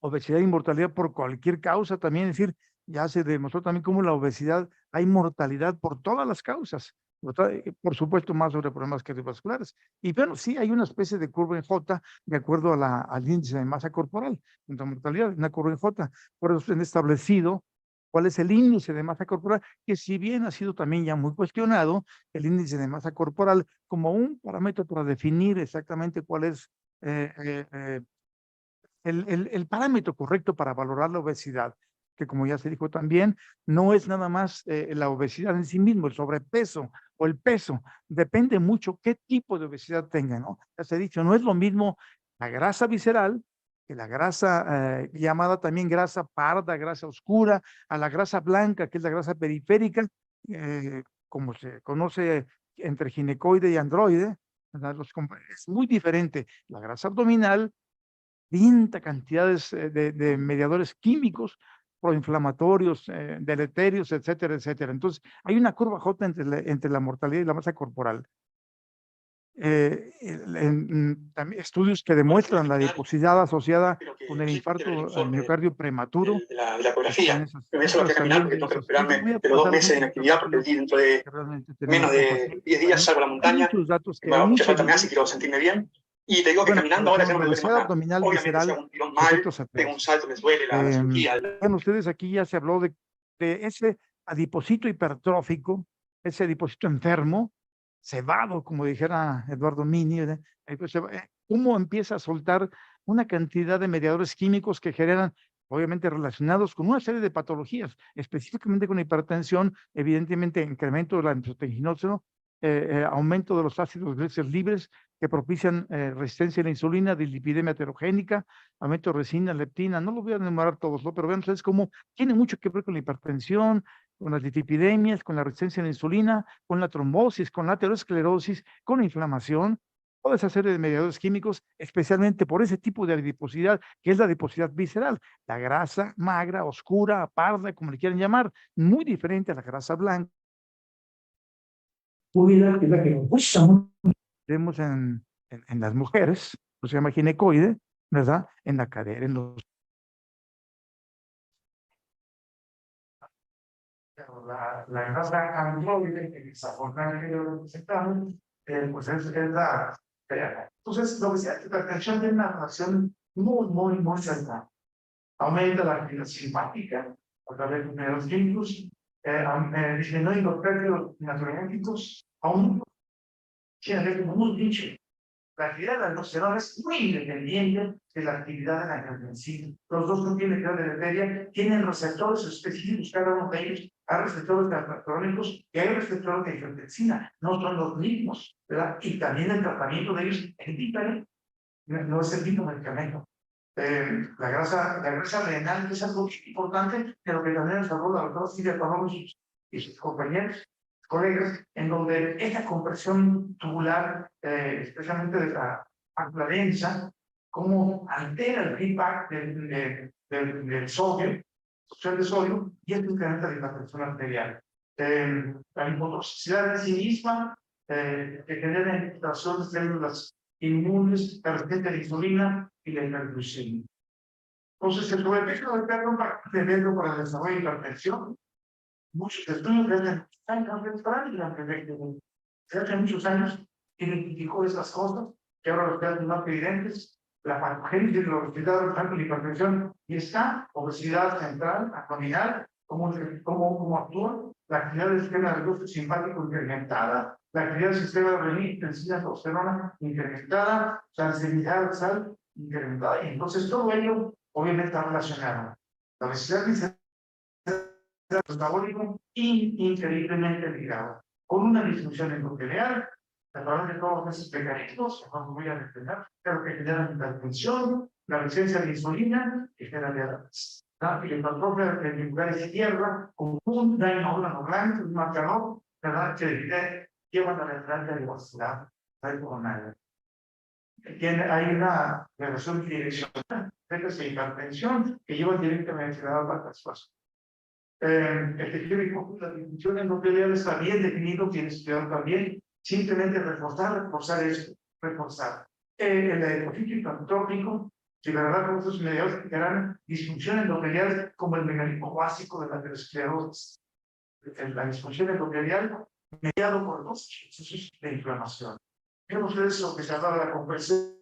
S3: Obesidad e inmortalidad por cualquier causa también, es decir, ya se demostró también cómo la obesidad hay mortalidad por todas las causas. Por supuesto, más sobre problemas cardiovasculares. Y bueno, sí hay una especie de curva en J de acuerdo a al índice de masa corporal, contra mortalidad, una curva en J. Por eso se han establecido cuál es el índice de masa corporal, que si bien ha sido también ya muy cuestionado, el índice de masa corporal como un parámetro para definir exactamente cuál es el parámetro correcto para valorar la obesidad, que como ya se dijo también, no es nada más la obesidad en sí mismo, el sobrepeso o el peso, depende mucho qué tipo de obesidad tenga, ¿no? Ya se ha dicho, no es lo mismo la grasa visceral que la grasa llamada también grasa parda, grasa oscura, a la grasa blanca, que es la grasa periférica, como se conoce entre ginecoide y androide, ¿verdad? Es muy diferente. La grasa abdominal pinta cantidades de mediadores químicos, proinflamatorios, deleterios, etcétera, etcétera. Entonces, hay una curva J entre la mortalidad y la masa corporal. También estudios que demuestran la adiposidad asociada con el infarto al miocardio prematuro.
S4: De la ecografía.
S3: Esas
S4: Me voy a solo
S3: cifras
S4: caminar
S3: también
S4: porque
S3: de
S4: tengo que
S3: esos
S4: recuperarme
S3: voy a
S4: de los 2
S3: pasar
S4: meses de
S3: algunos
S4: inactividad, porque
S3: datos
S4: dentro de
S3: que realmente
S4: menos
S3: tenemos poco
S4: de
S3: tiempo.
S4: 10 días salgo a la
S3: Hay
S4: montaña,
S3: muchos datos
S4: me
S3: que
S4: va a
S3: aún
S4: mucha
S3: se
S4: falta me hace, quiero
S3: evidencian.
S4: sentirme bien. Y te digo que
S3: Bueno,
S4: caminando
S3: por
S4: ahora ya no
S3: ejemplo,
S4: me
S3: la
S4: duele más
S3: obesidad
S4: nada.
S3: abdominal
S4: Obviamente si
S3: visceral,
S4: hago un tirón
S3: sus
S4: mal,
S3: efectos
S4: pego un
S3: adversos.
S4: salto, me duele la cirugía.
S3: Bueno, ustedes aquí ya se habló de ese adipocito hipertrófico, ese adipocito enfermo, cebado, como dijera Eduardo Mini, ¿verdad? Pues, cómo empieza a soltar una cantidad de mediadores químicos que generan, obviamente relacionados con una serie de patologías, específicamente con hipertensión, evidentemente incremento de la angiotensina, aumento de los ácidos grasos libres que propician resistencia a la insulina, dislipidemia heterogénica, aumento de resina, leptina, no lo voy a enumerar todos, ¿no? Pero vean ustedes cómo tiene mucho que ver con la hipertensión, con las dislipidemias, con la resistencia a la insulina, con la trombosis, con la aterosclerosis, con la inflamación, toda esa serie de mediadores químicos, especialmente por ese tipo de adiposidad, que es la adiposidad visceral, la grasa magra, oscura, parda, como le quieran llamar, muy diferente a la grasa blanca. Que es la que nos gusta mucho. Vemos en las mujeres, pues se llama ginecoide, ¿verdad? En la cadera, en los... La grasa androide, que desafortunadamente lo presentamos, pues es la... Entonces, la obesidad y hipertensión tiene una relación muy cercana. Aumenta la actividad simpática a través de los químicos, disminuye los pérdidos naturalíticos, aumenta muy dicho. La actividad de la aldosterona es muy independiente de la actividad de la angiotensina. Los dos no tienen que ver deleteria, tienen receptores específicos, cada uno de ellos. Hay receptores cardíacos y hay receptores de angiotensina, no son los mismos, ¿verdad? Y también el tratamiento de ellos es diferente, no es el mismo medicamento. La grasa renal es algo importante, pero que también nos habló la doctora Silvia Pavón y sus compañeros, colegas, en donde esa compresión tubular, especialmente de la ampla densa, cómo altera el feedback del sodio, de sodio, y esto incrementa la hipertensión arterial. La hipotoxicidad en sí misma, que genera infiltración de células inmunes, la resistencia a la insulina y la hiperglucemia. Entonces, el sobrepeso debe ser un factor de riesgo para el desarrollo de hipertensión. Muchos estudios desde hace muchos años identificó esas cosas que ahora los quedan más evidentes. La patogénesis de los resultados de la hipertensión y está obesidad central, abdominal, cómo actúa, la actividad del sistema nervioso simpático incrementada, la actividad del sistema renal, tensión, testosterona incrementada, sensibilidad al sal incrementada. Y entonces todo ello obviamente está relacionado. La obesidad visceral metabólico increíblemente ligado, con una disfunción endotelial, a través de todos esos mecanismos, no voy a detener, pero que generan hipertensión, la resistencia a la insulina, que genera diabetes. Y la hipertrofia en lugares de tierra, con un daño órgano blanco, un marcador, ¿verdad? Que llevan a la entrada cardiovascular coronaria. Hay una relación direccional de hipertensión que lleva directamente a la vascular. Efectivamente, la disfunción endotelial está bien definido, tiene estudiado también, simplemente reforzar esto, reforzar. El adipocito hipertrófico liberar recursos inmediatos que generan disfunción endotelial como el mecanismo básico de la aterosclerosis. La disfunción endotelial mediado por dos procesos de inflamación. Miren ustedes lo que se llama la compresión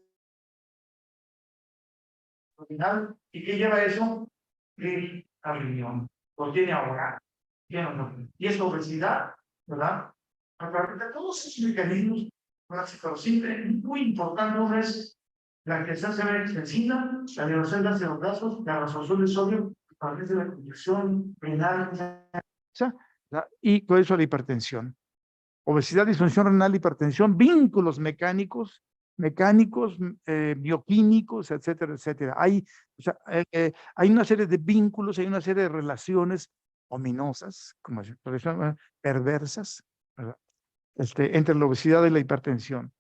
S3: abdominal. ¿Y qué lleva eso? Ir al riñón. Lo tiene ahogado. Y es obesidad, ¿verdad? A través de todos esos mecanismos, pero siempre muy importante uno es la creación severa extensiva, la elevación de los brazos, la absorción de sodio a través de la conducción renal y todo eso la hipertensión. Obesidad, disfunción renal, hipertensión, vínculos mecánicos, bioquímicos, etcétera, etcétera. Hay una serie de vínculos, hay una serie de relaciones ominosas, como por ejemplo, perversas, ¿verdad? Entre la obesidad y la hipertensión.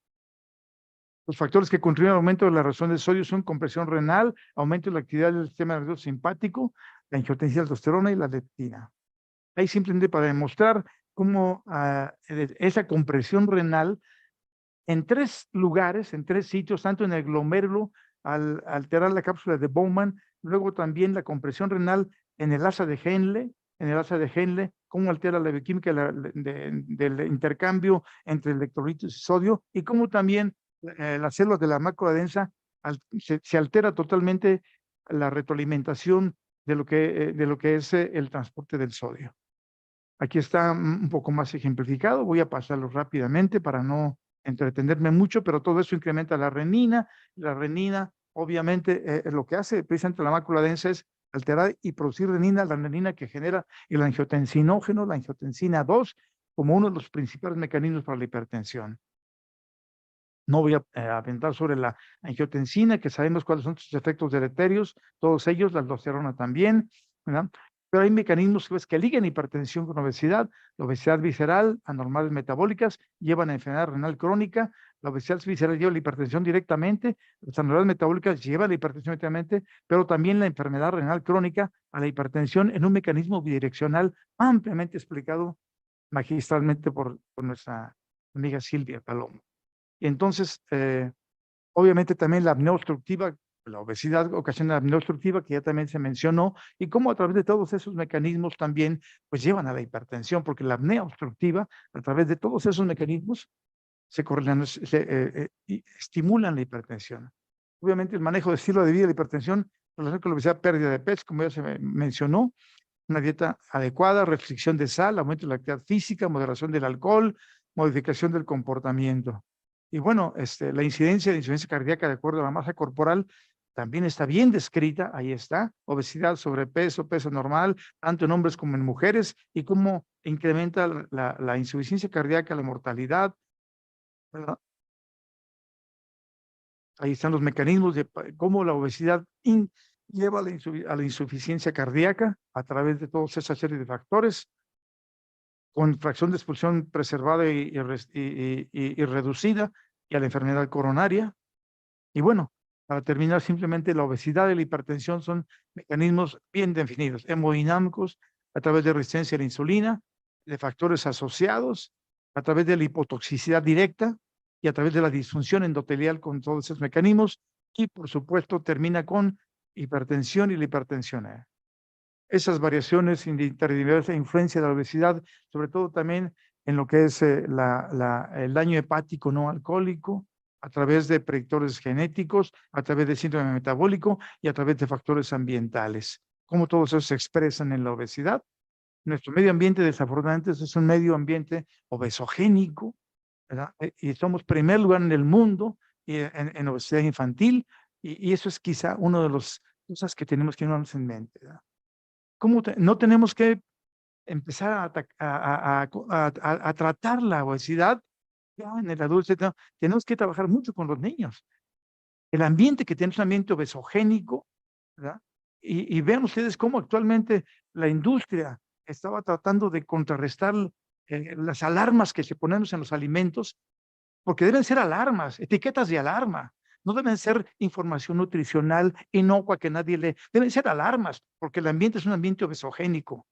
S3: Los factores que contribuyen al aumento de la razón de sodio son compresión renal, aumento de la actividad del sistema nervioso simpático, la angiotensión de aldosterona y la leptina. Ahí simplemente para demostrar cómo esa compresión renal en 3 lugares, en 3 sitios, tanto en el glomérulo, al alterar la cápsula de Bowman, luego también la compresión renal en el asa de Henle, cómo altera la bioquímica del intercambio entre electrolitos y sodio, y cómo también las células de la mácula densa se altera totalmente la retroalimentación de lo que es el transporte del sodio. Aquí está un poco más ejemplificado, voy a pasarlo rápidamente para no entretenerme mucho, pero todo eso incrementa la renina. La renina, obviamente, lo que hace precisamente la mácula densa es alterar y producir renina, la renina que genera el angiotensinógeno, la angiotensina 2, como uno de los principales mecanismos para la hipertensión. No voy a aventar sobre la angiotensina, que sabemos cuáles son sus efectos deleterios, todos ellos, la aldosterona también, ¿verdad? Pero hay mecanismos que ligan hipertensión con obesidad. La obesidad visceral, anormales metabólicas, llevan a enfermedad renal crónica. La obesidad visceral lleva la hipertensión directamente. Las anormales metabólicas llevan la hipertensión directamente, pero también la enfermedad renal crónica a la hipertensión en un mecanismo bidireccional ampliamente explicado magistralmente por nuestra amiga Silvia Palomo. Y entonces, obviamente también la apnea obstructiva, la obesidad ocasiona la apnea obstructiva, que ya también se mencionó, y cómo a través de todos esos mecanismos también pues llevan a la hipertensión, porque la apnea obstructiva, a través de todos esos mecanismos, se correlan, estimulan la hipertensión. Obviamente el manejo de estilo de vida y la hipertensión, relación con la obesidad, pérdida de peso, como ya se mencionó, una dieta adecuada, restricción de sal, aumento de la actividad física, moderación del alcohol, modificación del comportamiento. Y bueno, la incidencia de insuficiencia cardíaca de acuerdo a la masa corporal también está bien descrita, ahí está, obesidad, sobrepeso, peso normal, tanto en hombres como en mujeres, y cómo incrementa la insuficiencia cardíaca, la mortalidad, ¿verdad? Ahí están los mecanismos de cómo la obesidad lleva a la insuficiencia cardíaca a través de toda esa serie de factores, con fracción de expulsión preservada y reducida, y a la enfermedad coronaria. Y bueno, para terminar, simplemente la obesidad y la hipertensión son mecanismos bien definidos, hemodinámicos, a través de resistencia a la insulina, de factores asociados, a través de la hipotoxicidad directa y a través de la disfunción endotelial con todos esos mecanismos, y por supuesto termina con hipertensión y la hipertensión. Esas variaciones interdivers e influencia de la obesidad, sobre todo también en lo que es el daño hepático no alcohólico, a través de predictores genéticos, a través de síndrome metabólico y a través de factores ambientales. Cómo todos esos se expresan en la obesidad. Nuestro medio ambiente, desafortunadamente, es un medio ambiente obesogénico, ¿verdad? Y somos primer lugar en el mundo en obesidad infantil, y eso es quizá una de las cosas que tenemos que tener en mente, ¿verdad? No tenemos que empezar a tratar la obesidad ya en el adulto, tenemos que trabajar mucho con los niños. El ambiente que tenemos es un ambiente obesogénico, ¿verdad? Y vean ustedes cómo actualmente la industria estaba tratando de contrarrestar las alarmas que se ponemos en los alimentos, porque deben ser alarmas, etiquetas de alarma. No deben ser información nutricional inocua que nadie lee. Deben ser alarmas, porque el ambiente es un ambiente obesogénico,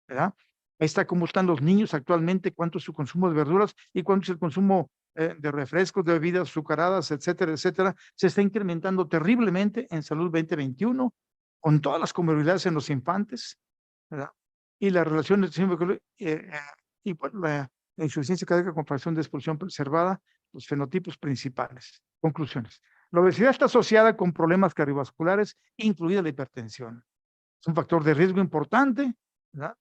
S3: ¿verdad? Ahí está cómo están los niños actualmente, cuánto es su consumo de verduras y cuánto es el consumo de refrescos, de bebidas azucaradas, etcétera, etcétera, se está incrementando terriblemente en Salud 2021, con todas las comorbilidades en los infantes, ¿verdad? Y la relación y bueno, la insuficiencia cardíaca con fracción de expulsión preservada, los fenotipos principales. Conclusiones. La obesidad está asociada con problemas cardiovasculares, incluida la hipertensión. Es un factor de riesgo importante, ¿verdad?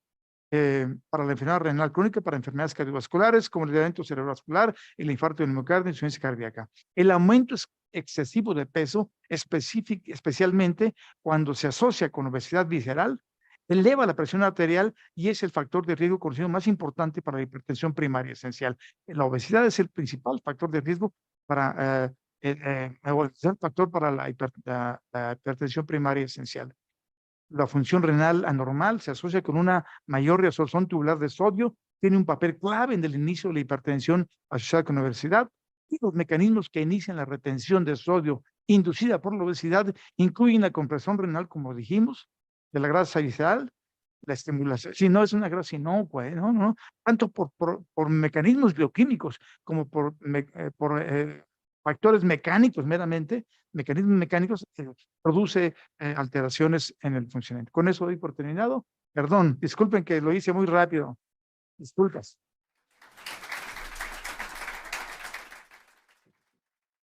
S3: Para la enfermedad renal crónica, para enfermedades cardiovasculares, como el evento cerebrovascular, el infarto del miocardio, insuficiencia cardíaca. El aumento excesivo de peso, especialmente cuando se asocia con obesidad visceral, eleva la presión arterial y es el factor de riesgo conocido más importante para la hipertensión primaria esencial. La obesidad es el principal factor de riesgo para el factor para la hipertensión primaria esencial. La función renal anormal se asocia con una mayor reabsorción tubular de sodio, tiene un papel clave en el inicio de la hipertensión asociada con la obesidad, y los mecanismos que inician la retención de sodio inducida por la obesidad incluyen la compresión renal, como dijimos, de la grasa visceral, la estimulación, si no es una grasa inocua, no, tanto por mecanismos bioquímicos como por factores mecánicos meramente, mecanismos mecánicos, produce alteraciones en el funcionamiento. Con eso doy por terminado. Perdón, disculpen que lo hice muy rápido. Disculpas.